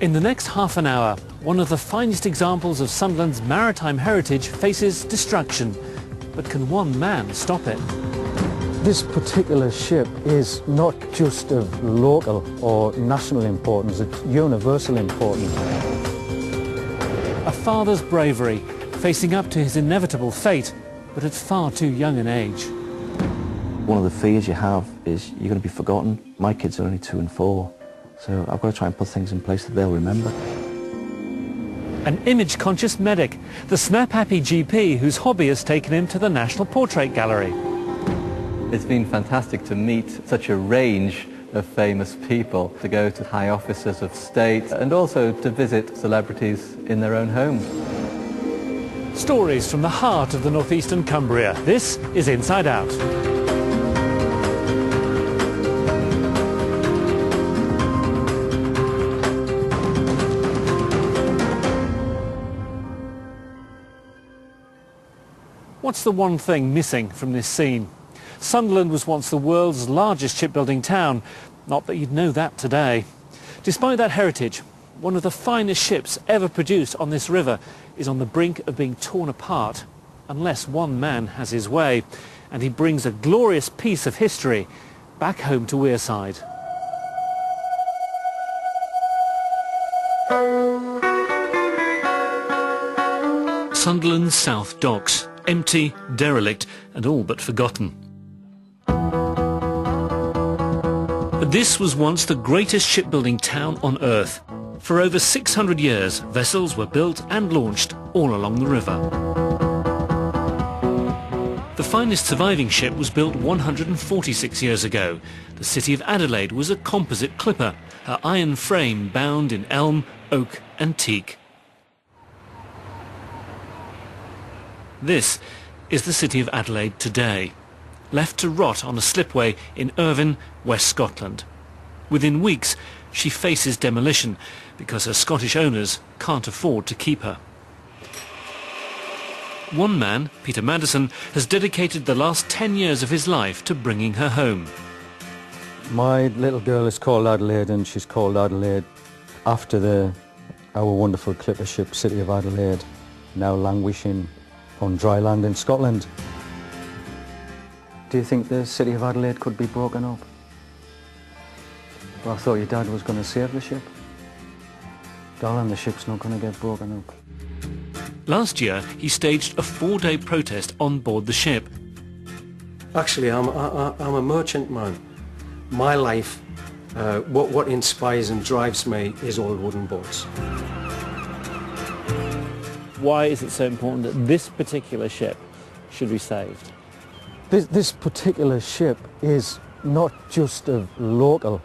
In the next half an hour, one of the finest examples of Sunderland's maritime heritage faces destruction. But can one man stop it? This particular ship is not just of local or national importance, it's universal importance. A father's bravery, facing up to his inevitable fate, but at far too young an age. One of the fears you have is you're going to be forgotten. My kids are only 2 and 4, so I've got to try and put things in place that they'll remember. An image-conscious medic, the snap-happy GP whose hobby has taken him to the National Portrait Gallery. It's been fantastic to meet such a range of famous people, to go to high officers of state and also to visit celebrities in their own homes. Stories from the heart of the northeastern Cumbria. This is Inside Out. What's the one thing missing from this scene? Sunderland was once the world's largest shipbuilding town. Not that you'd know that today. Despite that heritage, one of the finest ships ever produced on this river is on the brink of being torn apart, unless one man has his way, and he brings a glorious piece of history back home to Wearside. Sunderland's South Docks, empty, derelict, and all but forgotten. But this was once the greatest shipbuilding town on earth. For over 600 years, vessels were built and launched all along the river. The finest surviving ship was built 146 years ago. The city of Adelaide was a composite clipper, her iron frame bound in elm, oak and teak. This is the city of Adelaide today, left to rot on a slipway in Irvine, West Scotland. Within weeks, she faces demolition because her Scottish owners can't afford to keep her. One man, Peter Maddison, has dedicated the last 10 years of his life to bringing her home. My little girl is called Adelaide, and she's called Adelaide after our wonderful clipper ship, City of Adelaide, now languishing on dry land in Scotland. Do you think the City of Adelaide could be broken up? Well, I thought your dad was going to save the ship. Darling, the ship's not going to get broken up. Last year, he staged a 4-day protest on board the ship. Actually, I'm a merchant man. My life, what inspires and drives me is old wooden boats. Why is it so important that this particular ship should be saved? This particular ship is not just of local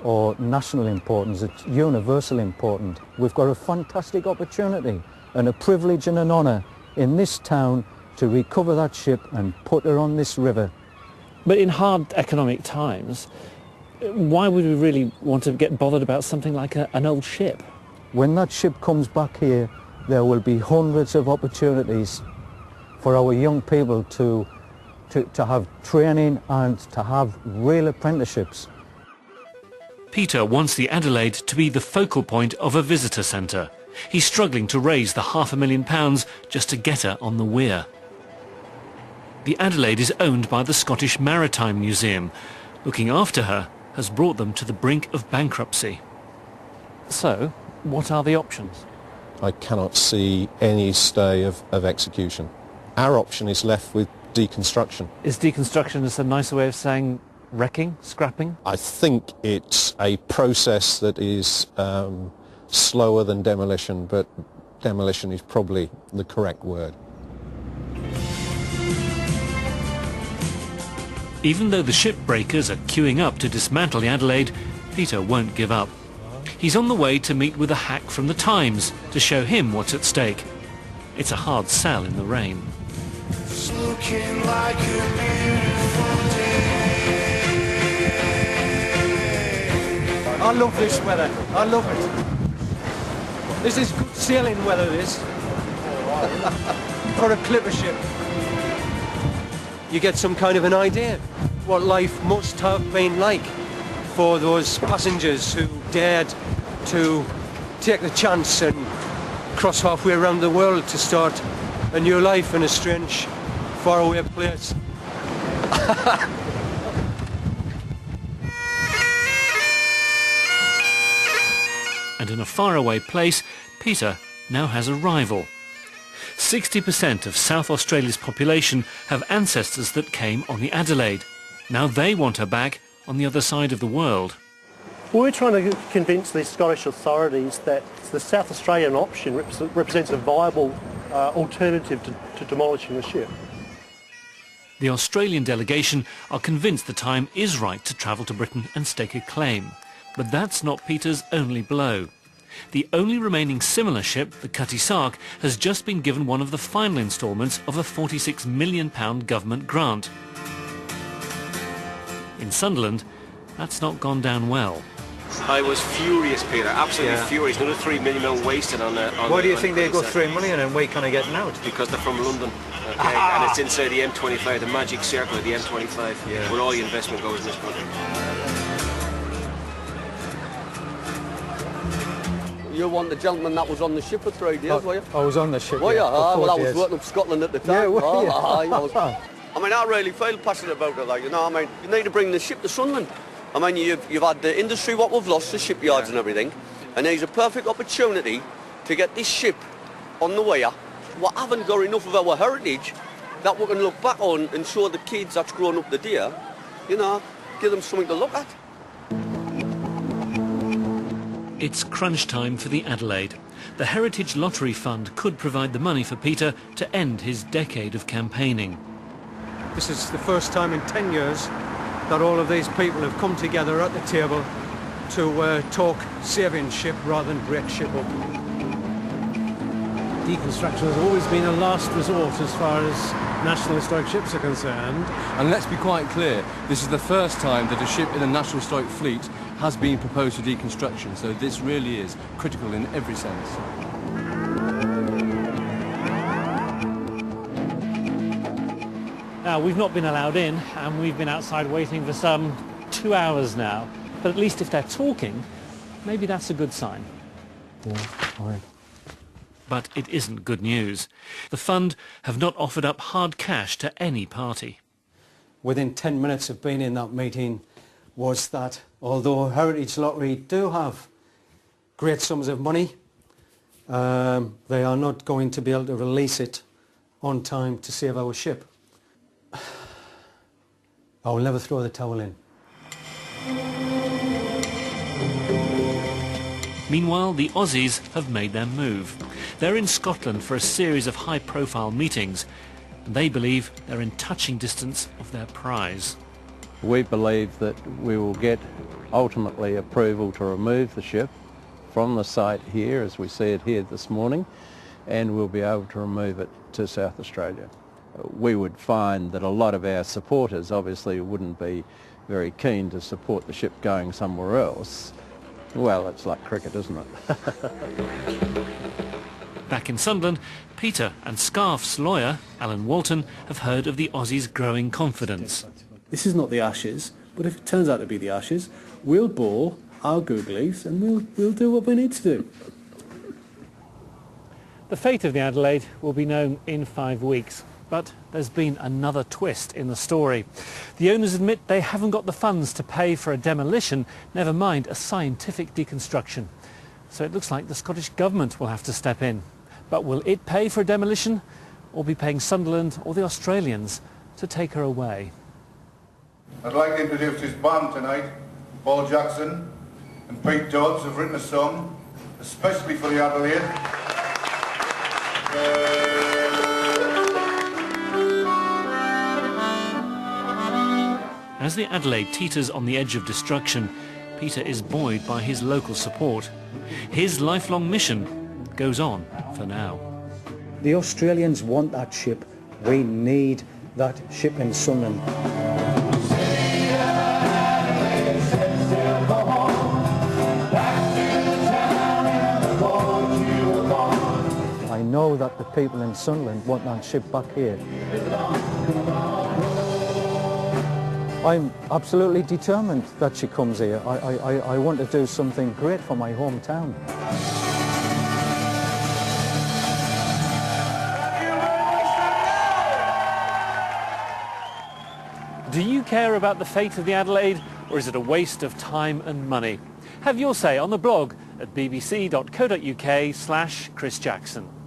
or national importance, it's universal important. We've got a fantastic opportunity and a privilege and an honour in this town to recover that ship and put her on this river. But in hard economic times, why would we really want to get bothered about something like an old ship? When that ship comes back here, there will be hundreds of opportunities for our young people to have training and to have real apprenticeships. Peter wants the Adelaide to be the focal point of a visitor centre. He's struggling to raise the £500,000 just to get her on the weir. The Adelaide is owned by the Scottish Maritime Museum. Looking after her has brought them to the brink of bankruptcy. So, what are the options? I cannot see any stay of execution. Our option is left with deconstruction. Is deconstruction just a nicer way of saying wrecking, scrapping? I think it's a process that is slower than demolition, but demolition is probably the correct word. Even though the shipbreakers are queuing up to dismantle the Adelaide, Peter won't give up. He's on the way to meet with a hack from the Times to show him what's at stake. It's a hard sell in the rain. It's looking like a beautiful day. I love this weather. I love it. This is good sailing weather, this. For a clipper ship. You get some kind of an idea what life must have been like for those passengers who dared to take the chance and cross halfway around the world to start a new life in a strange, faraway place. And in a faraway place, Peter now has a rival. 60% of South Australia's population have ancestors that came on the Adelaide. Now they want her back on the other side of the world. We're trying to convince the Scottish authorities that the South Australian option represents a viable alternative to demolishing the ship. The Australian delegation are convinced the time is right to travel to Britain and stake a claim. But that's not Peter's only blow. The only remaining similar ship, the Cllr.peter, has just been given one of the final instalments of a £46 million government grant. In Sunderland, that's not gone down well. I was furious, Peter, absolutely furious. Another £3 million wasted on Why do you think they got £3 million and we kind of getting out? Because they're from London, okay? And it's inside the M25, the magic circle of the M25, where all the investment goes in this country. You weren't the gentleman that was on the ship for 3 days, were you? I was on the ship, Were you? well, I was working up Scotland at the time. Yeah, were you? I mean, I really feel passionate about it, like, you know, I mean, you need to bring the ship to Sunderland. I mean, you've had the industry, what we've lost, the shipyards and everything, and there's a perfect opportunity to get this ship on the way up. We haven't got enough of our heritage that we can look back on and show the kids that's grown up the day, you know, give them something to look at. It's crunch time for the Adelaide. The Heritage Lottery Fund could provide the money for Peter to end his decade of campaigning. This is the first time in 10 years that all of these people have come together at the table to talk saving ship rather than break ship up. Deconstruction has always been a last resort as far as National Historic ships are concerned. And let's be quite clear, this is the first time that a ship in the National Historic Fleet has been proposed for deconstruction, so this really is critical in every sense. Now, we've not been allowed in, and we've been outside waiting for some 2 hours now. But at least if they're talking, maybe that's a good sign. Yeah, fine. But it isn't good news. The fund have not offered up hard cash to any party. Within 10 minutes of being in that meeting was that although Heritage Lottery do have great sums of money, they are not going to be able to release it on time to save our ship. I will never throw the towel in. Meanwhile, the Aussies have made their move. They're in Scotland for a series of high-profile meetings, and they believe they're in touching distance of their prize. We believe that we will get ultimately approval to remove the ship from the site here, as we see it here this morning, and we'll be able to remove it to South Australia. We would find that a lot of our supporters obviously wouldn't be very keen to support the ship going somewhere else. Well, it's like cricket, isn't it? Back in Sunderland, Peter and Scarf's lawyer, Alan Walton, have heard of the Aussies' growing confidence. This is not the Ashes, but if it turns out to be the Ashes, we'll bore our googlies and we'll do what we need to do. The fate of the Adelaide will be known in 5 weeks. But there's been another twist in the story. The owners admit they haven't got the funds to pay for a demolition, never mind a scientific deconstruction. So it looks like the Scottish Government will have to step in. But will it pay for a demolition, or be paying Sunderland or the Australians to take her away? I'd like to introduce this band tonight. Paul Jackson and Pete Dodds have written a song especially for the Adelaide. As the Adelaide teeters on the edge of destruction, Peter is buoyed by his local support. His lifelong mission goes on for now. The Australians want that ship. We need that ship in Sunderland. I know that the people in Sunderland want that ship back here. I'm absolutely determined that she comes here. I want to do something great for my hometown. Do you care about the fate of the Adelaide, or is it a waste of time and money? Have your say on the blog at bbc.co.uk/Chris Jackson.